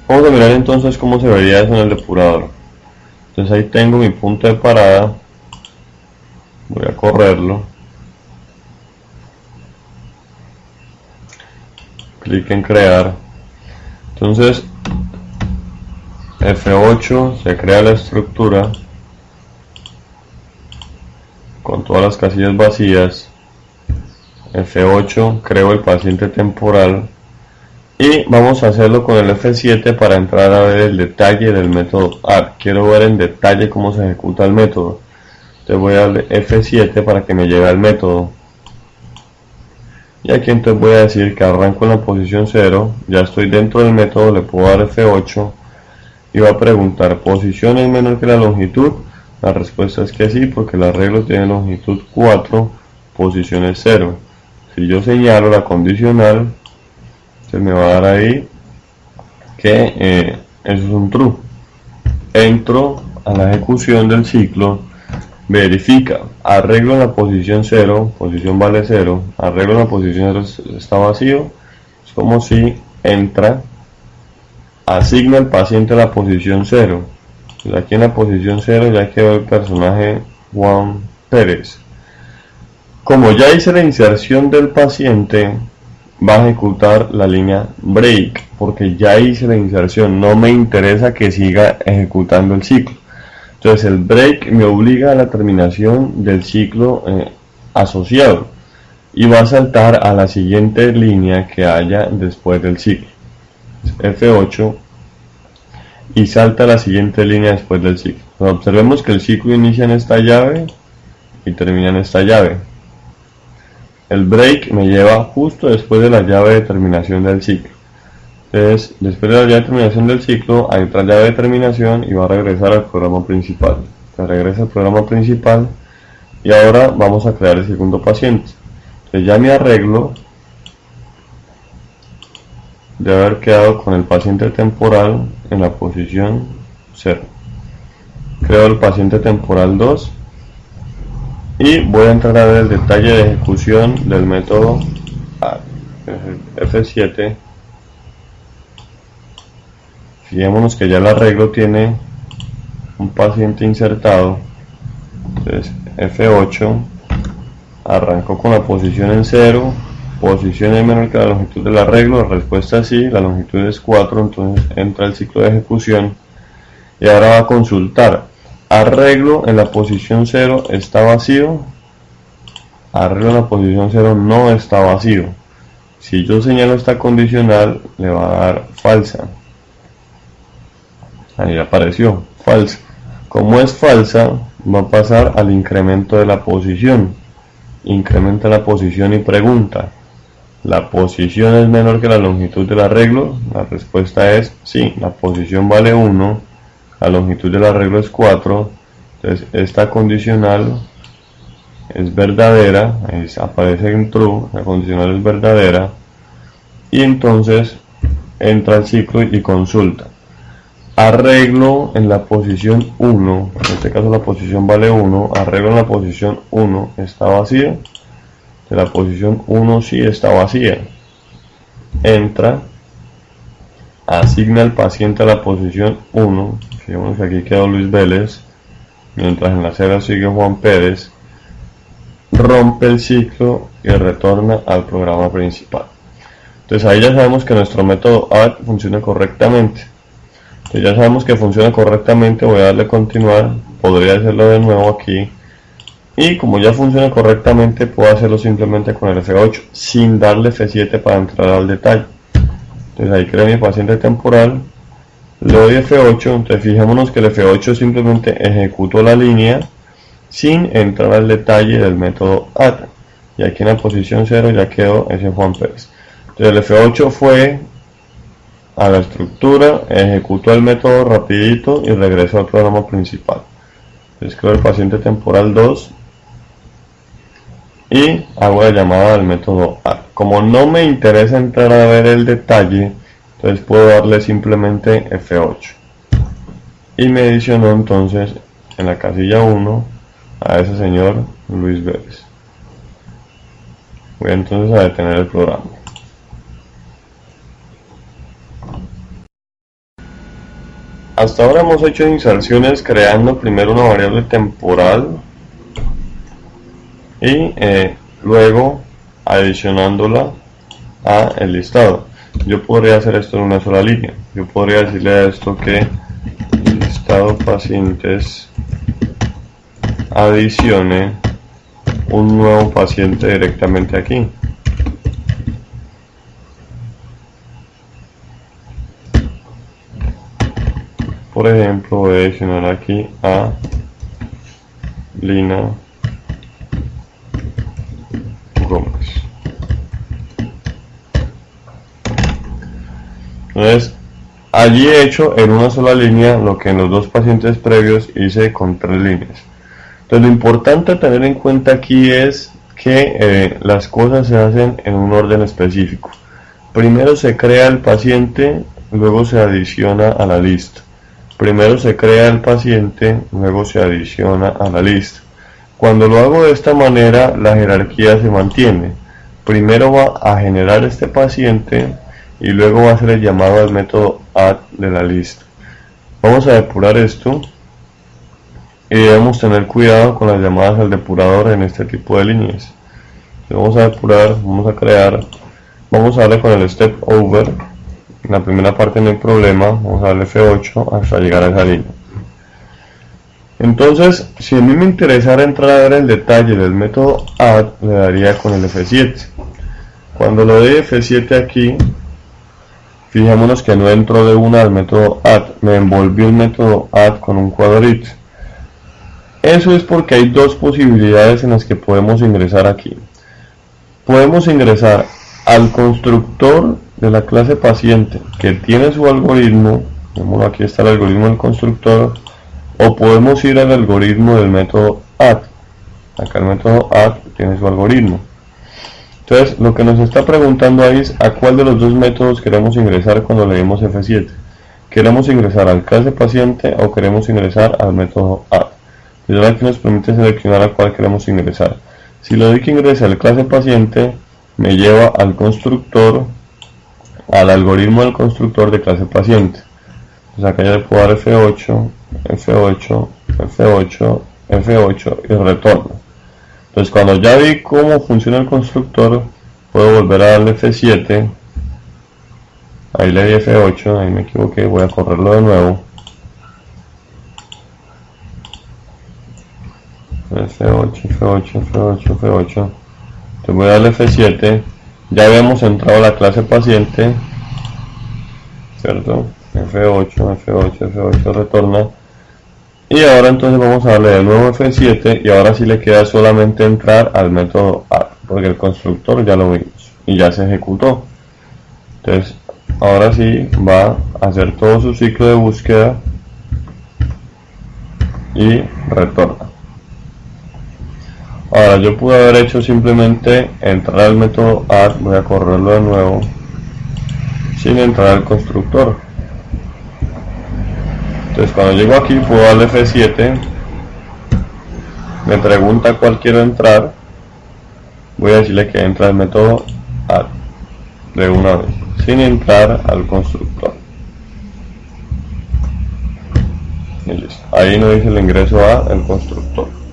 Vamos a mirar entonces cómo se vería eso en el depurador. Entonces ahí tengo mi punto de parada, voy a correrlo, clic en crear. Entonces F8 se crea la estructura con todas las casillas vacías. F8 creo el paciente temporal y vamos a hacerlo con el F7 para entrar a ver el detalle del método add. Quiero ver en detalle cómo se ejecuta el método. Entonces voy a darle F7 para que me lleve al método. Y aquí entonces voy a decir que arranco en la posición 0, ya estoy dentro del método, le puedo dar F8 y va a preguntar, ¿posición es menor que la longitud? La respuesta es que sí, porque el arreglo tiene longitud 4, posición es 0. Si yo señalo la condicional, se me va a dar ahí que eso es un true. Entro a la ejecución del ciclo, verifica, arreglo en la posición 0, posición vale 0, arreglo en la posición 0 está vacío, es como si entra, asigna el paciente a la posición 0. Pues aquí en la posición 0 ya quedó el personaje Juan Pérez. Como ya hice la inserción del paciente, va a ejecutar la línea break, porque ya hice la inserción, no me interesa que siga ejecutando el ciclo. Entonces el break me obliga a la terminación del ciclo asociado y va a saltar a la siguiente línea que haya después del ciclo. F8 y salta a la siguiente línea después del ciclo. Pero observemos que el ciclo inicia en esta llave y termina en esta llave. El break me lleva justo después de la llave de terminación del ciclo. Entonces, después de la llave de terminación del ciclo, hay otra llave de terminación y va a regresar al programa principal. Entonces, regresa al programa principal y ahora vamos a crear el segundo paciente. Entonces, ya mi arreglo debe haber quedado con el paciente temporal en la posición 0. Creo el paciente temporal 2 y voy a entrar a ver el detalle de ejecución del método add. F7. Fijémonos que ya el arreglo tiene un paciente insertado. Entonces F8, arrancó con la posición en 0, posición es menor que la longitud del arreglo, la respuesta es sí, la longitud es 4, entonces entra el ciclo de ejecución y ahora va a consultar, arreglo en la posición 0 está vacío, arreglo en la posición 0 no está vacío. Si yo señalo esta condicional, le va a dar falsa. Ahí apareció, falsa. Como es falsa, va a pasar al incremento de la posición. Incrementa la posición y pregunta, ¿la posición es menor que la longitud del arreglo? La respuesta es sí, la posición vale 1, la longitud del arreglo es 4, entonces esta condicional es verdadera, ahí aparece en true, la condicional es verdadera, y entonces entra al ciclo y consulta. Arreglo en la posición 1, en este caso la posición vale 1, arreglo en la posición 1 está vacía, de la posición 1 sí está vacía, entra, asigna al paciente a la posición 1, fijemos que aquí quedó Luis Vélez, mientras en la 0 sigue Juan Pérez, rompe el ciclo y retorna al programa principal. Entonces ahí ya sabemos que nuestro método add funciona correctamente. Entonces ya sabemos que funciona correctamente, voy a darle continuar, podría hacerlo de nuevo aquí y como ya funciona correctamente puedo hacerlo simplemente con el F8 sin darle F7 para entrar al detalle. Entonces ahí creo mi paciente temporal, le doy F8, entonces fijémonos que el F8 simplemente ejecutó la línea sin entrar al detalle del método add y aquí en la posición 0 ya quedó ese Juan Pérez. Entonces el F8 fue a la estructura, ejecutó el método rapidito y regresó al programa principal. Entonces creo el paciente temporal 2 y hago la llamada al método add. Como no me interesa entrar a ver el detalle, entonces puedo darle simplemente F8 y me adicionó entonces en la casilla 1 a ese señor Luis Vélez. Voy entonces a detener el programa. hasta ahora hemos hecho inserciones creando primero una variable temporal y luego adicionándola a el listado. Yo podría hacer esto en una sola línea. Yo podría decirle a esto que listado pacientes adicione un nuevo paciente directamente aquí. Por ejemplo, voy a adicionar aquí a Lina Gómez. Entonces, allí he hecho en una sola línea lo que en los dos pacientes previos hice con 3 líneas. Entonces, lo importante a tener en cuenta aquí es que las cosas se hacen en un orden específico. Primero se crea el paciente, luego se adiciona a la lista. Primero se crea el paciente, luego se adiciona a la lista. Cuando lo hago de esta manera, la jerarquía se mantiene. Primero va a generar este paciente y luego va a hacer el llamado al método add de la lista. Vamos a depurar esto y debemos tener cuidado con las llamadas al depurador en este tipo de líneas. Vamos a depurar, vamos a crear, vamos a darle con el step over. En la primera parte no hay problema, vamos a darle F8 hasta llegar a esa línea. Entonces, si a mí me interesara entrar a ver el detalle del método add, le daría con el F7. Cuando lo dé F7 aquí, fijémonos que no entró de una al método add, me envolvió el método add con un cuadrito. Eso es porque hay dos posibilidades en las que podemos ingresar aquí. Podemos ingresar al constructor de la clase paciente que tiene su algoritmo, aquí está el algoritmo del constructor, o podemos ir al algoritmo del método add. Acá el método add tiene su algoritmo. Entonces lo que nos está preguntando ahí es a cuál de los dos métodos queremos ingresar cuando le demos F7. ¿Queremos ingresar al clase paciente o queremos ingresar al método add? Y ahora que nos permite seleccionar a cuál queremos ingresar. Si le doy que ingrese al clase paciente, me lleva al constructor, al algoritmo del constructor de clase paciente. Entonces acá ya le puedo dar F8, F8, F8, F8 y retorno. Entonces cuando ya vi cómo funciona el constructor, puedo volver a darle F7. Ahí le di F8, ahí me equivoqué, voy a correrlo de nuevo. F8, F8, F8, F8. Entonces voy a darle F7. Ya habíamos entrado a la clase paciente, ¿cierto? F8, F8, F8, retorna. Y ahora entonces vamos a darle de nuevo F7 y ahora sí le queda solamente entrar al método add, porque el constructor ya lo vimos y ya se ejecutó. Entonces ahora sí va a hacer todo su ciclo de búsqueda y retorna. Ahora yo pude haber hecho simplemente entrar al método add, voy a correrlo de nuevo, sin entrar al constructor. Entonces cuando llego aquí puedo darle F7, me pregunta cuál quiero entrar, voy a decirle que entra al método add de una vez, sin entrar al constructor. Y listo, ahí no dice el ingreso a el constructor.